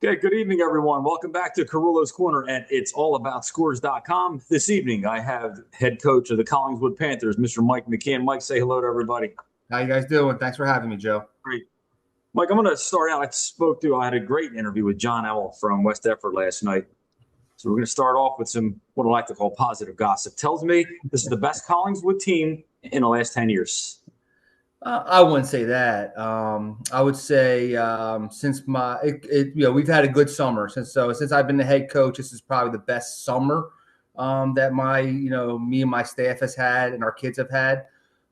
Okay, good evening, everyone. Welcome back to Carullo's Corner at it'sallaboutScores.com. This evening, I have head coach of the Collingswood Panthers, Mr. Mike McCann. Mike, say hello to everybody. How you guys doing? Thanks for having me, Joe. Great. Mike, I'm going to start out. I had a great interview with John Ell from West Effort last night. So we're going to start off with some what I like to call positive gossip. Tells me this is the best Collingswood team in the last 10 years. I wouldn't say that. I would say since we've had a good summer since I've been the head coach. This is probably the best summer that me and my staff has had and our kids have had.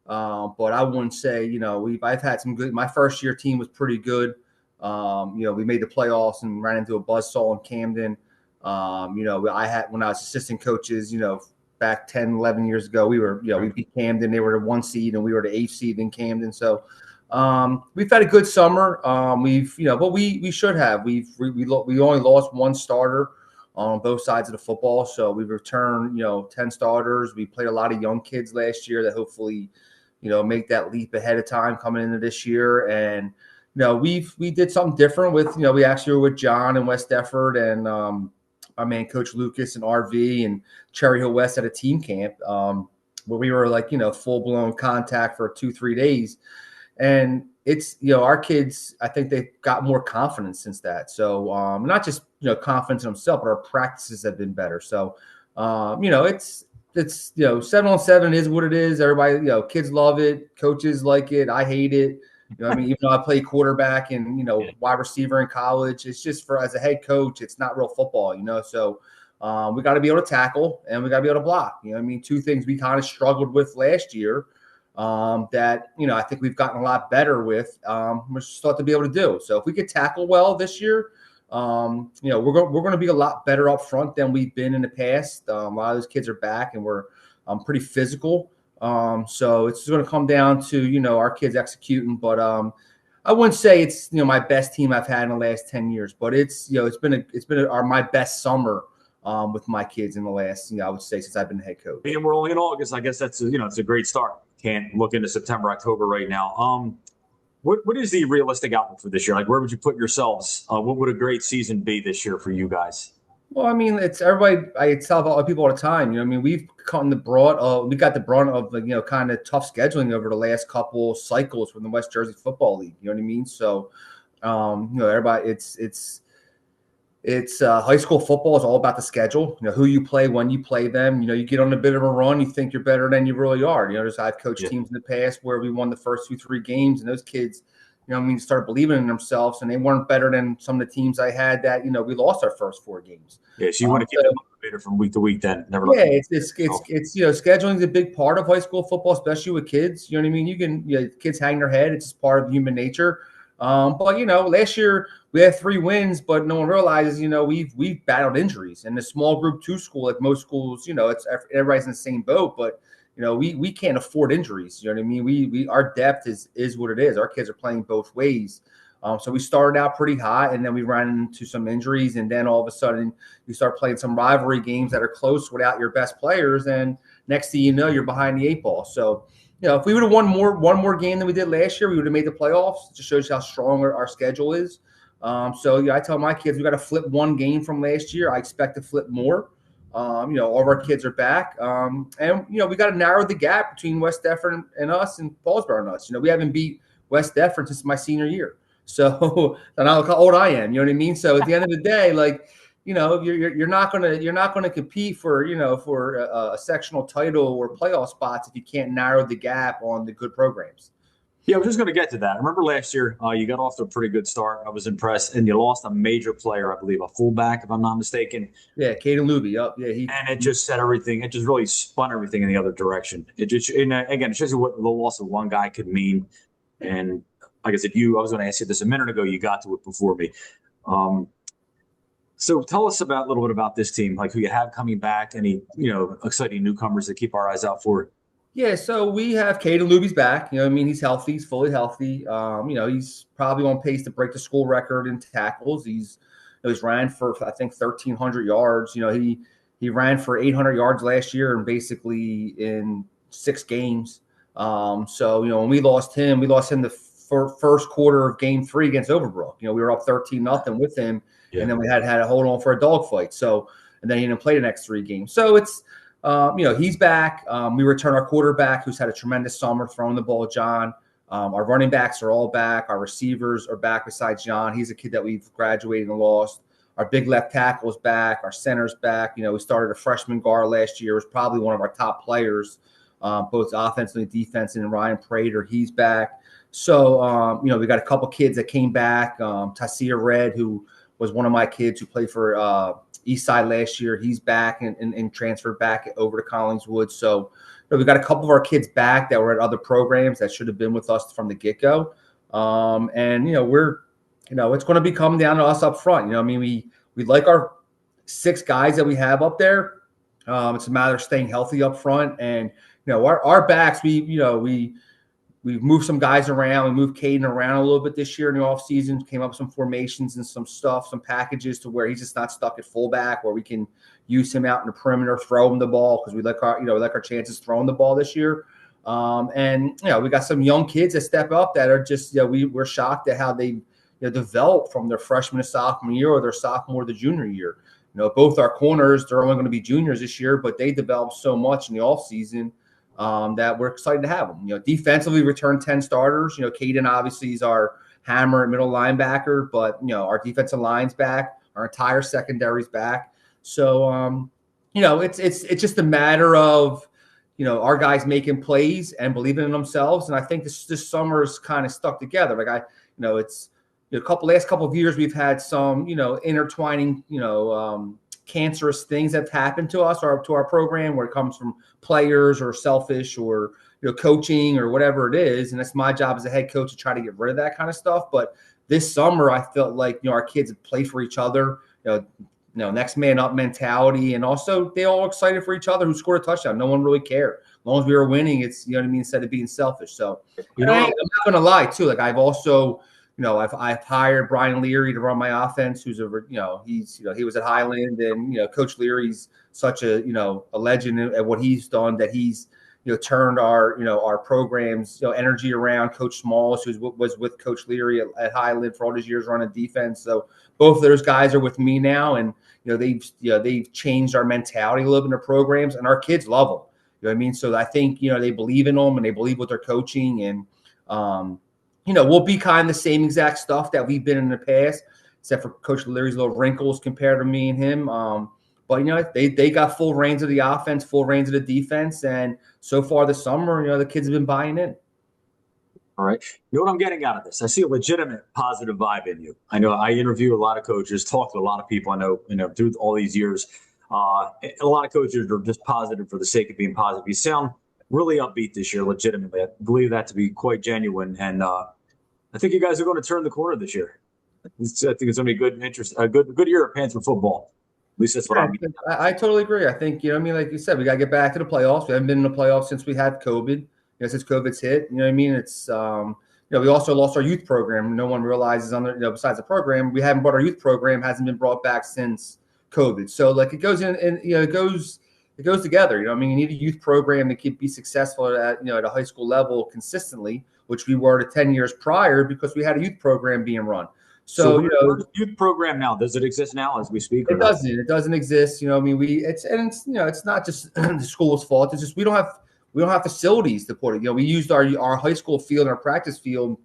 But I wouldn't say I've had some good. My first year team was pretty good. We made the playoffs and ran into a buzzsaw in Camden. I had when I was assistant coaches. Back 10, 11 years ago, we beat Camden. They were the 1 seed and we were the 8th seed in Camden. So we've had a good summer. But we should have. We only lost one starter on both sides of the football. So we've returned, 10 starters. We played a lot of young kids last year that hopefully, make that leap ahead of time coming into this year. And, we did something different with, we actually were with John and West Effort and our man Coach Lucas and RV and Cherry Hill West at a team camp where we were full blown contact for 2-3 days. And it's, our kids, I think they've got more confidence since that. So not just, confidence in themselves, but our practices have been better. So, it's 7-on-7 is what it is. Everybody, kids love it. Coaches like it. I hate it. Even though I played quarterback and, wide receiver in college, it's just as a head coach, it's not real football, So we got to be able to tackle and we got to be able to block. Two things we kind of struggled with last year that, I think we've gotten a lot better with. We're just thought to be able to do. So if we could tackle well this year, we're going to be a lot better up front than we've been in the past. A lot of those kids are back and we're pretty physical. So it's going to come down to, our kids executing, but, I wouldn't say it's, my best team I've had in the last 10 years, but it's been my best summer, with my kids in the last, I would say since I've been the head coach. And we're only in August. I guess that's, it's a great start. Can't look into September, October right now. What is the realistic outlook for this year? Like, where would you put yourselves? What would a great season be this year for you guys? Well, it's everybody. I tell people all the time. We've gotten the brunt of kind of tough scheduling over the last couple cycles from the West Jersey Football League. You know what I mean? So, everybody, it's high school football is all about the schedule. Who you play, when you play them. You get on a bit of a run, you think you're better than you really are. I've coached teams in the past where we won the first 2-3 games, and those kids, started believing in themselves, and they weren't better than some of the teams I had that, we lost our first 4 games. Yeah, so you want to keep them motivated from week to week then. Scheduling is a big part of high school football, especially with kids. You know what I mean? Kids hang their head. It's just part of human nature. But last year we had 3 wins, but no one realizes, we've battled injuries. And the small group 2 school, like most schools, it's everybody's in the same boat, but we can't afford injuries. You know what I mean? Our depth is what it is. Our kids are playing both ways. So we started out pretty hot, and then we ran into some injuries, and then all of a sudden you start playing some rivalry games that are close without your best players, and next thing you know, you're behind the 8 ball. So, if we would have won one more game than we did last year, we would have made the playoffs. It just shows you how strong our schedule is. I tell my kids we got to flip 1 game from last year. I expect to flip more. All of our kids are back. And we got to narrow the gap between West Effort and us and Paulsboro and us. We haven't beat West Effort since my senior year. So, and I look how old I am. You know what I mean? So at the end of the day, you're not gonna compete for a sectional title or playoff spots if you can't narrow the gap on the good programs. Yeah, I was just going to get to that. I remember last year you got off to a pretty good start. I was impressed, and you lost a major player, I believe, a fullback, if I'm not mistaken. Yeah, Caden Luby. Yep. Yeah, and it just set everything. It just really spun everything in the other direction. It just again, it shows you what the loss of one guy could mean. And like I said, I was going to ask you this a minute ago. You got to it before me. So tell us a little bit about this team, like who you have coming back, any exciting newcomers to keep our eyes out for. Yeah, so we have Caden Luby's back. He's healthy. He's fully healthy. He's probably on pace to break the school record in tackles. He's ran for, I think, 1,300 yards. He ran for 800 yards last year and basically in 6 games. So when we lost him to first quarter of Game 3 against Overbrook. We were up 13-0 with him, and then we had to hold on for a dogfight. So, and then he didn't play the next 3 games. So it's he's back. We return our quarterback, who's had a tremendous summer throwing the ball, John. Our running backs are all back. Our receivers are back besides John. He's a kid that we've graduated and lost. Our big left tackle is back. Our center's back. We started a freshman guard last year. It was probably one of our top players, both offensively and defensively. And Ryan Prater, he's back. So, we got a couple kids that came back. Tasia Red, who was one of my kids who played for Eastside last year. He's back and transferred back over to Collingswood. So, we got a couple of our kids back that were at other programs that should have been with us from the get-go. We're it's going to be coming down to us up front. We like our 6 guys that we have up there. It's a matter of staying healthy up front. And, our backs, we've moved some guys around. We moved Caden around a little bit this year in the offseason, came up with some formations and some stuff, some packages to where he's just not stuck at fullback, where we can use him out in the perimeter, throw him the ball, because we like our chances throwing the ball this year. We got some young kids that step up that are just, we're shocked at how they develop from their freshman to sophomore year, or their sophomore to junior year. Both our corners, they're only going to be juniors this year, but they developed so much in the offseason that we're excited to have them. Defensively, returned 10 starters. Caden obviously is our hammer at middle linebacker, but our defensive line's back, our entire secondary's back. So it's just a matter of our guys making plays and believing in themselves. And I think this summer is kind of stuck together. It's last couple of years we've had some intertwining cancerous things that have happened to us or to our program, where it comes from players or selfish or coaching or whatever it is. And it's my job as a head coach to try to get rid of that kind of stuff. But this summer I felt like our kids play for each other, next man up mentality, and also they all excited for each other who scored a touchdown. No one really cared. As long as we were winning, it's instead of being selfish. So I'm not gonna lie too. I've also I've hired Brian Leary to run my offense, who's he was at Highland, and Coach Leary's such a legend at what he's done, that he's turned our program's energy around. Coach Smalls, who was with Coach Leary at Highland for all these years running defense. So both of those guys are with me now, and they've changed our mentality a little bit in their programs, and our kids love them. You know what I mean? So I think they believe in them, and they believe what they're coaching, and we'll be kind of the same exact stuff that we've been in the past, except for Coach Leary's little wrinkles compared to me and him. But they got full reins of the offense, full reins of the defense, and so far this summer, the kids have been buying in. All right. You know what I'm getting out of this? I see a legitimate positive vibe in you. I know I interview a lot of coaches, talk to a lot of people I know, through all these years. A lot of coaches are just positive for the sake of being positive. You sound really upbeat this year, legitimately. I believe that to be quite genuine. And I think you guys are going to turn the corner this year. I think it's going to be a good year of Panther football. At least that's what I'm getting. I totally agree. I think, like you said, we got to get back to the playoffs. We haven't been in the playoffs since we had COVID. Since COVID's hit, you know what I mean? It's, we also lost our youth program. No one realizes besides the program, we haven't brought our youth program, hasn't been brought back since COVID. So it goes in, and it goes together. You need a youth program that be successful at a high school level consistently, which we were to 10 years prior, because we had a youth program being run. So youth program now, does it exist now as we speak? It doesn't. It doesn't exist. It's not just the school's fault. It's just we don't have facilities to put it. We used our high school field and our practice field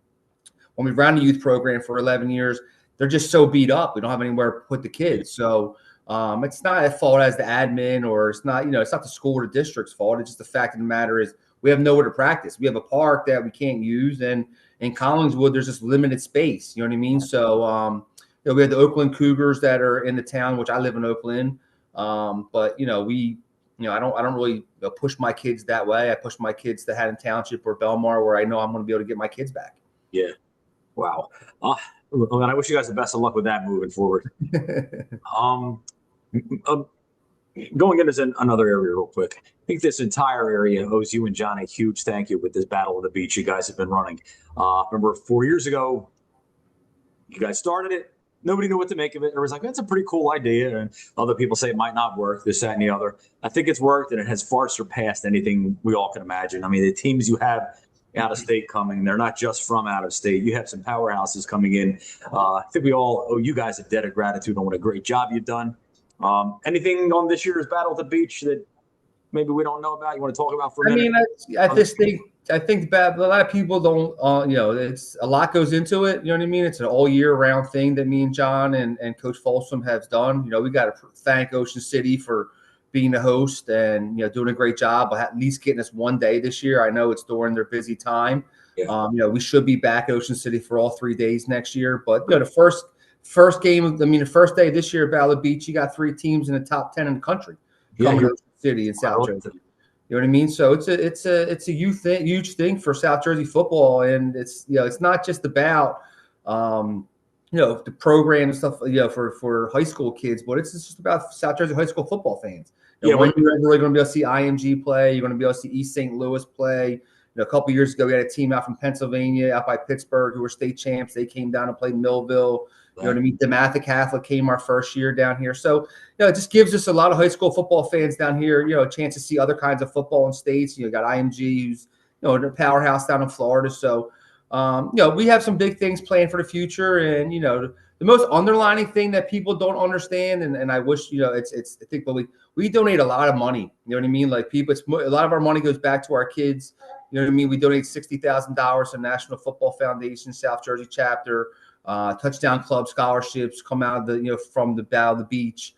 when we ran the youth program for 11 years. They're just so beat up. We don't have anywhere to put the kids. So it's not at fault as the admin, or it's not the school or the district's fault. It's just the fact of the matter is we have nowhere to practice. We have a park that we can't use, and in Collingswood there's just limited space. You know what I mean? So we have the Oakland Cougars that are in the town, which I live in Oakland. But I don't really push my kids that way. I push my kids to Haddon Township or Belmar, where I know I'm going to be able to get my kids back. Yeah. Wow. And I wish you guys the best of luck with that moving forward. Going into another area real quick. I think this entire area owes you and John a huge thank you with this Battle of the Beach you guys have been running. Remember 4 years ago, you guys started it. Nobody knew what to make of it. Everyone's like, that's a pretty cool idea. And other people say it might not work, this, that, and the other. I think it's worked, and it has far surpassed anything we all can imagine. I mean, the teams you have out of state coming. They're not just from out of state. You have some powerhouses coming in. I think we all owe you guys a debt of gratitude on what a great job you've done. Anything on this year's Battle at the Beach that maybe we don't know about? You want to talk about for a minute? I think a lot of people don't, it's a lot goes into it. You know what I mean? It's an all year round thing that me and John and Coach Folsom have done. We got to thank Ocean City for being the host and, doing a great job, at least getting us one day this year. I know it's during their busy time. Yeah. We should be back at Ocean City for all 3 days next year. But, the first game, the first day this year at Battle Beach, you got 3 teams in the top 10 in the country coming to Ocean City in South Jersey. You know what I mean? So it's a huge thing for South Jersey football, and it's not just about the program and stuff for high school kids, but it's just about South Jersey high school football fans. When you're really going to be able to see IMG play, you're going to be able to see East St. Louis play. A couple of years ago, we had a team out from Pennsylvania, out by Pittsburgh, who were state champs. They came down and played Millville. You know what I mean? DeMatha Catholic came our first year down here. So, it just gives us a lot of high school football fans down here, a chance to see other kinds of football in states. You got IMG, who's, a powerhouse down in Florida. So, we have some big things planned for the future. And, the most underlining thing that people don't understand, and I wish, I think we donate a lot of money. You know what I mean? Like a lot of our money goes back to our kids. You know what I mean? We donate $60,000 to National Football Foundation, South Jersey chapter. Touchdown Club scholarships come out of from the Battle of the Beach.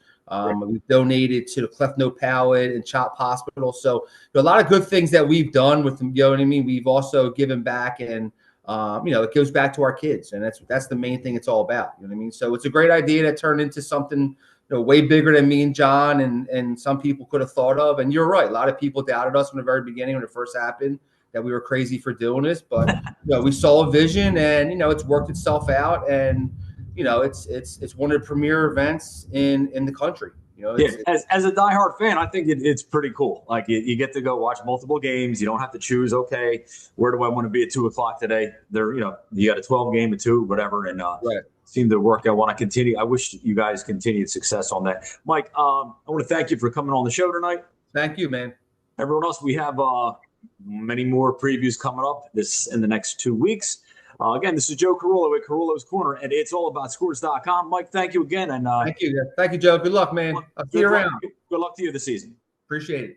We've donated to the Cleft Note Palate and CHOP Hospital. So there are a lot of good things that we've done with them. You know what I mean? We've also given back, and it goes back to our kids, and that's the main thing it's all about. You know what I mean? So it's a great idea that turned into something way bigger than me and John and some people could have thought of. And you're right, a lot of people doubted us from the very beginning when it first happened, that we were crazy for doing this, but we saw a vision, and it's worked itself out, and it's one of the premier events in the country. As a diehard fan, I think it's pretty cool. Like you get to go watch multiple games. You don't have to choose. Okay, where do I want to be at 2:00 today? You got a 12 game at 2, whatever, and seemed to work. I want to continue. I wish you guys continued success on that. Mike, I want to thank you for coming on the show tonight. Thank you, man. Everyone else, we have many more previews coming up in the next 2 weeks. Again, this is Joe Carullo at Carullo's Corner, and it's all about scores.com. Mike, thank you again. And thank you, Joe. Good luck, man. I'll see you around. Good luck to you this season. Appreciate it.